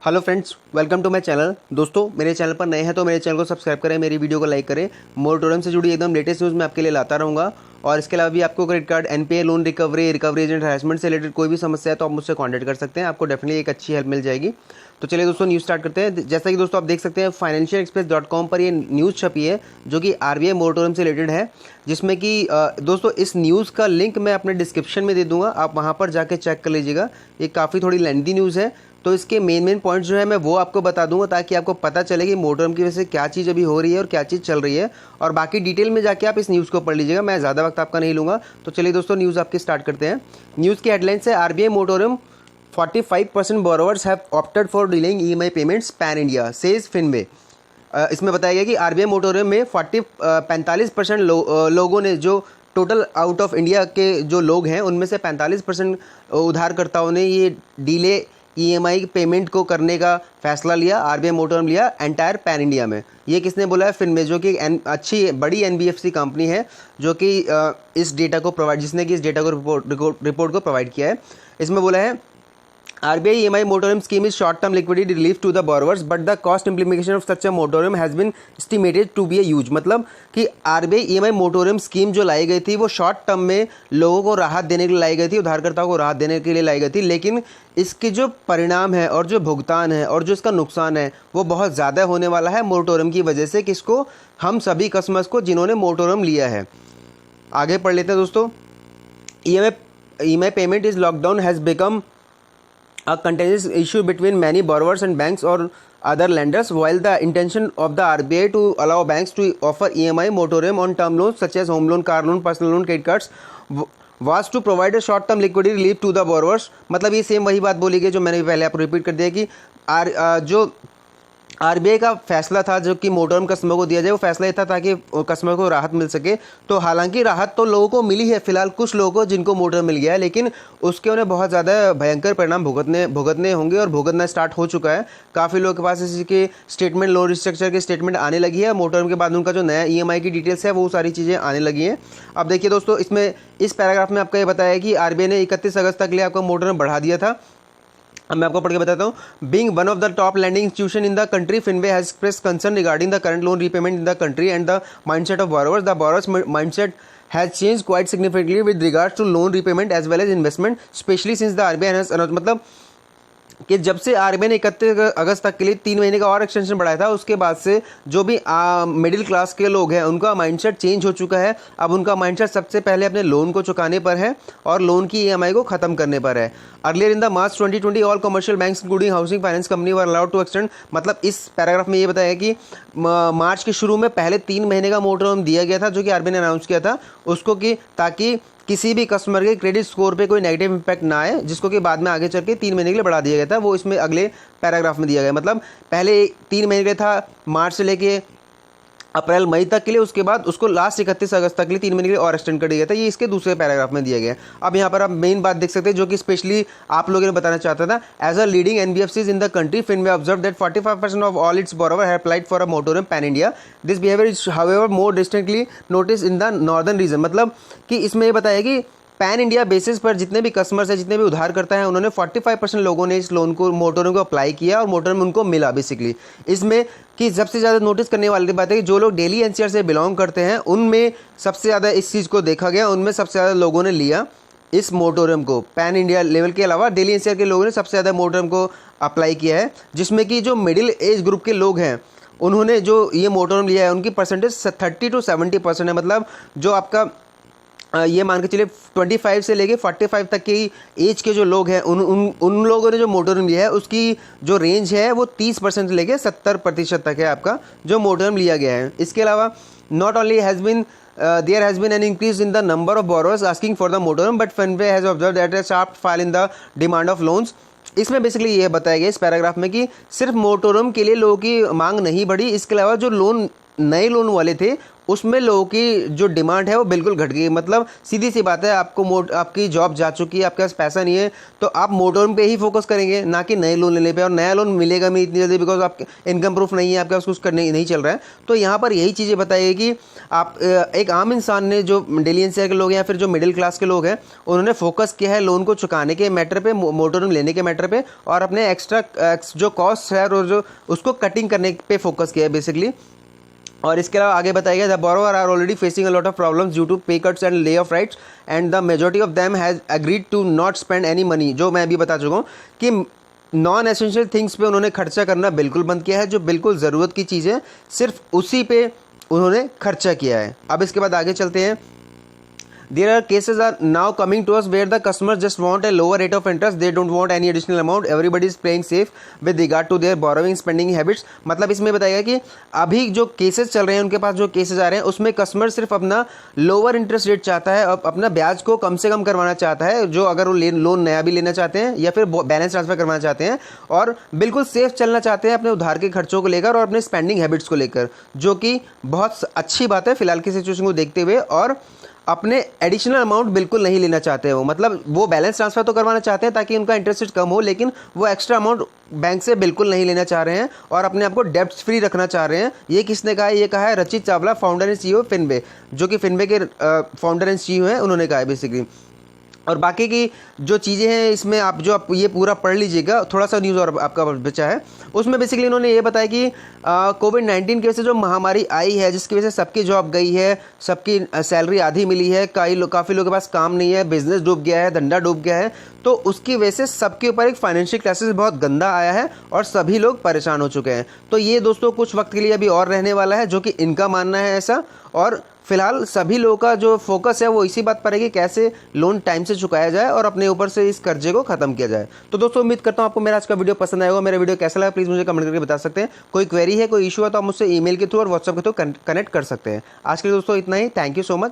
Hello friends, welcome to my channel. दोस्तों, मेरे channel पर नए हैं तो मेरे चैनल को सब्सक्राइब करें, मेरी वीडियो को लाइक करें। मोरेटोरियम से जुड़ी एकदम लेटेस्ट न्यूज़ मैं आपके लिए लाता रहूँगा। और इसके अलावा भी आपको credit card, NPA, loan recovery agent harassment से रिलेटेड कोई भी समस्या है तो आप मुझसे कॉन्टैक्ट कर सकते हैं, आपको डेफिनेटली एक अच्छी हेल्प मिल जाएगी। तो चलिए दोस्तों, न्यूज़ स्टार्ट करते हैं। जैसा कि दोस्तों आप देख सकते हैं, financialexpress.com पर ये न्यूज़ छपी है जो कि आरबीआई मोरेटोरियम से रिलेटेड है, जिसमें कि दोस्तों इस न्यूज़ का लिंक मैं अपने डिस्क्रिप्शन में दे दूंगा, आप वहाँ पर जाके चेक कर लीजिएगा। ये काफ़ी थोड़ी लेंथी न्यूज़ है, तो इसके मेन पॉइंट्स जो है मैं वो आपको बता दूंगा ताकि आपको पता चले कि मोरेटोरियम की वजह से क्या चीज़ अभी हो रही है और क्या चीज़ चल रही है, और बाकी डिटेल में जाके आप इस न्यूज़ को पढ़ लीजिएगा। मैं ज़्यादा वक्त आपका नहीं लूँगा। तो चलिए दोस्तों, न्यूज़ आपकी स्टार्ट करते हैं। न्यूज़ की हेडलाइंस है, RBI moratorium 45% borrowers have opted for delaying EMI payments pan India says Finway. इसमें बताया गया कि आरबीआई मोरेटोरियम में 45% लोगों ने, जो टोटल आउट ऑफ इंडिया के जो लोग हैं उनमें से 45% उधारकर्ताओं ने ये डिले ईएमआई पेमेंट को करने का फैसला लिया, आरबीआई मोरेटोरियम लिया एंटायर पैन इंडिया में। ये किसने बोला है? फिनवे, जो कि अच्छी बड़ी एनबीएफसी कंपनी है जो कि इस डेटा को प्रोवाइड, जिसने कि इस डेटा को रिपोर्ट को प्रोवाइड किया है। इसमें बोला है, RBI EMI moratorium scheme is short-term liquidity relief to the borrowers, but the cost implication of such a moratorium has been estimated to be a huge। मतलब कि RBI EMI moratorium scheme जो लाई गई थी वो शॉर्ट टर्म में लोगों को राहत देने के लिए लाई गई थी, उधारकर्ताओं को राहत देने के लिए लाई गई थी, लेकिन इसके जो परिणाम है और जो भुगतान है और जो इसका नुकसान है वो बहुत ज़्यादा होने वाला है मोरेटोरियम की वजह से। किसको? हम सभी कस्टमर्स को जिन्होंने मोरेटोरियम लिया है। आगे पढ़ लेते हैं दोस्तों। EMI payment is lockdown has become a contentious issue between many borrowers and banks or other lenders, while the intention of the RBI to allow banks to offer EMI moratorium on term loans such as home loan, car loan, personal loan, credit cards was to provide a short term liquidity relief to the borrowers। मतलब ये same वही बात बोली गई जो मैंने पहले आपको रिपीट कर दिया कि जो आरबीआई का फैसला था जो कि मोरेटोरियम कस्टमर को दिया जाए, वो फैसला ये था ताकि कस्टमर को राहत मिल सके। तो हालांकि राहत तो लोगों को मिली है, फिलहाल कुछ लोगों को जिनको मोरेटोरियम मिल गया है, लेकिन उसके उन्हें बहुत ज़्यादा भयंकर परिणाम भुगतने होंगे और भुगतना स्टार्ट हो चुका है। काफ़ी लोगों के पास इसी के स्टेटमेंट, लोन रिस्ट्रक्चर के स्टेटमेंट आने लगी है। मोरेटोरियम के बाद उनका जो नया ईएमआई की डिटेल्स है वो सारी चीज़ें आने लगी हैं। अब देखिए दोस्तों, इसमें इस पैराग्राफ में आपका ये बताया है कि आरबीआई ने 31 अगस्त तक लिए आपका मोरेटोरियम बढ़ा दिया था। अब मैं आपको पढ़ के बताता हूँ। Being one of the top lending institution in the country, Finway has expressed concern regarding the current loan repayment in the country and the mindset of borrowers. The borrowers mindset has changed quite significantly with regards to loan repayment as well as investment, especially since the RBI has announced। मतलब कि जब से RBI ने 31 अगस्त तक के लिए 3 महीने का और एक्सटेंशन बढ़ाया था, उसके बाद से जो भी मिडिल क्लास के लोग हैं उनका माइंडसेट चेंज हो चुका है। अब उनका माइंडसेट सबसे पहले अपने लोन को चुकाने पर है और लोन की ईएमआई को खत्म करने पर है। Earlier in the March 2020 all commercial banks including housing finance company were allowed to extend. मतलब इस पैराग्राफ में ये बताया कि मार्च के शुरू में पहले 3 महीने का मोरेटोरियम दिया गया था जो कि आरबीआई ने अनाउंस किया था उसको, कि ताकि किसी भी कस्टमर के क्रेडिट स्कोर पे कोई नेगेटिव इंपैक्ट ना आए, जिसको कि बाद में आगे चल के 3 महीने के लिए बढ़ा दिया गया था। वो इसमें अगले पैराग्राफ में दिया गया। मतलब पहले 3 महीने के लिए था, मार्च से लेके अप्रैल मई तक के लिए, उसके बाद उसको लास्ट 31 अगस्त तक के लिए 3 महीने के लिए और एक्सटेंड कर दिया गया था। ये इसके दूसरे पैराग्राफ में दिया गया। अब यहाँ पर आप मेन बात देख सकते हैं जो कि स्पेशली आप लोगों ने बताना चाहता था। As a leading NBFCs in the country, Finway observe that 45% of all its borrower have applied for a moratorium pan India. This behaviour is however more distinctly notice in the northern region. मतलब कि इसमें ये बताया कि pan India basis पर जितने भी customers हैं, जितने भी उधार करता है, उन्होंने 45% लोगों ने इस लोन को, मोरेटोरियम को अप्लाई किया और मोरेटोरियम उनको मिला बेसिकली। इसमें कि सबसे ज़्यादा नोटिस करने वाली बात है कि जो लोग डेली एनसीआर से बिलोंग करते हैं उनमें सबसे ज़्यादा इस चीज़ को देखा गया, उनमें सबसे ज़्यादा लोगों ने लिया इस मोरेटोरियम को। पैन इंडिया लेवल के अलावा डेली एनसीआर के लोगों ने सबसे ज़्यादा मोरेटोरियम को अप्लाई किया है, जिसमें कि जो मिडिल एज ग्रुप के लोग हैं उन्होंने जो ये मोरेटोरियम लिया है उनकी परसेंटेज 30 to 70% है। मतलब जो आपका ये मान के चलिए 25 से लेके 45 तक की एज के जो लोग हैं उन लोगों ने जो मोरेटोरियम लिया है उसकी जो रेंज है वो 30% से लेके 70% तक है आपका जो मोरेटोरियम लिया गया है। इसके अलावा not only has been there has been an increase in the number of borrowers asking for the moratorium, but Finway has observed that a sharp fall in the demand of loans। इसमें basically ये बताया गया इस paragraph में कि सिर्फ moratorium के लिए लोगों की मांग नहीं बढ़ी, इसके अलावा जो लोन नए लोन वाले थे उसमें लोगों की जो डिमांड है वो बिल्कुल घट गई। मतलब सीधी सी बात है, आपकी जॉब जा चुकी है, आपके पास पैसा नहीं है, तो आप मोटर लोन पे ही फोकस करेंगे, ना कि नए लोन लेने पे। और नया लोन मिलेगा नहीं इतनी जल्दी, बिकॉज आपके इनकम प्रूफ नहीं है, आपके पास कुछ करने नहीं चल रहा है। तो यहाँ पर यही चीज़ें बताइए कि आप एक आम इंसान ने, जो डेली एनसीआर के लोग हैं या फिर जो मिडिल क्लास के लोग हैं, उन्होंने फोकस किया है लोन को चुकाने के मैटर पे, मोटर लोन लेने के मैटर पे, और अपने एक्स्ट्रा जो कॉस्ट है और जो उसको कटिंग करने पे फोकस किया है बेसिकली। और इसके अलावा आगे बताया गया, the borrower are already facing a lot of problems due to pay cuts and layoffs rights and the majority of them has agreed to not spend any money. जो मैं अभी बता चुका हूँ कि नॉन एसेंशियल थिंग्स पे उन्होंने खर्चा करना बिल्कुल बंद किया है। जो बिल्कुल ज़रूरत की चीज़ें सिर्फ उसी पे उन्होंने खर्चा किया है। अब इसके बाद आगे चलते हैं। There are cases are now coming to us where the customers just want a lower rate of interest. They don't want any additional amount. Everybody is playing safe with regard to their borrowing spending habits. मतलब इसमें बताएगा कि अभी जो cases चल रहे हैं, उनके पास जो केसेस आ रहे हैं, उसमें कस्टमर सिर्फ अपना लोअर इंटरेस्ट रेट चाहता है और अपना ब्याज को कम से कम करवाना चाहता है, जो अगर वो लोन नया भी लेना चाहते हैं या फिर बैलेंस ट्रांसफर करवाना चाहते हैं, और बिल्कुल सेफ चलना चाहते हैं अपने उधार के खर्चों को लेकर और अपने स्पेंडिंग हैबिट्स को लेकर, जो कि बहुत अच्छी बात है फिलहाल की सिचुएशन को देखते हुए। और अपने एडिशनल अमाउंट बिल्कुल नहीं लेना चाहते हो, मतलब वो बैलेंस ट्रांसफर तो करवाना चाहते हैं ताकि उनका इंटरेस्ट रेट कम हो, लेकिन वो एक्स्ट्रा अमाउंट बैंक से बिल्कुल नहीं लेना चाह रहे हैं और अपने आप को डेब्ट फ्री रखना चाह रहे हैं। ये किसने कहा है? ये कहा है रचित Chawla, founder and CEO Fenway, जो कि फिनवे के फाउंडर एंड सीईओ हैं, उन्होंने कहा है बेसिकली। और बाकी की जो चीज़ें हैं इसमें आप ये पूरा पढ़ लीजिएगा। थोड़ा सा न्यूज़ और आपका बचा है, उसमें बेसिकली इन्होंने ये बताया कि कोविड-19 की वजह से जो महामारी आई है, जिसकी वजह से सबकी जॉब गई है, सबकी सैलरी आधी मिली है, काफ़ी लोगों के पास काम नहीं है, बिजनेस डूब गया है, धंधा डूब गया है, तो उसकी वजह से सबके ऊपर एक फाइनेंशियल क्राइसिस बहुत गंदा आया है और सभी लोग परेशान हो चुके हैं। तो ये दोस्तों कुछ वक्त के लिए अभी और रहने वाला है, जो कि इनका मानना है ऐसा। और फिलहाल सभी लोगों का जो फोकस है वो इसी बात पर है कि कैसे लोन टाइम से चुकाया जाए और अपने ऊपर से इस कर्जे को खत्म किया जाए। तो दोस्तों उम्मीद करता हूँ आपको मेरा आज का वीडियो पसंद आएगा। मेरा वीडियो कैसा लगा प्लीज़ मुझे कमेंट करके बता सकते हैं। कोई क्वेरी है, कोई इशू है तो आप मुझसे ईमेल के थ्रू और व्हाट्सएप के थ्रू कनेक्ट कर सकते हैं। आज के लिए दोस्तों इतना ही। Thank you so much.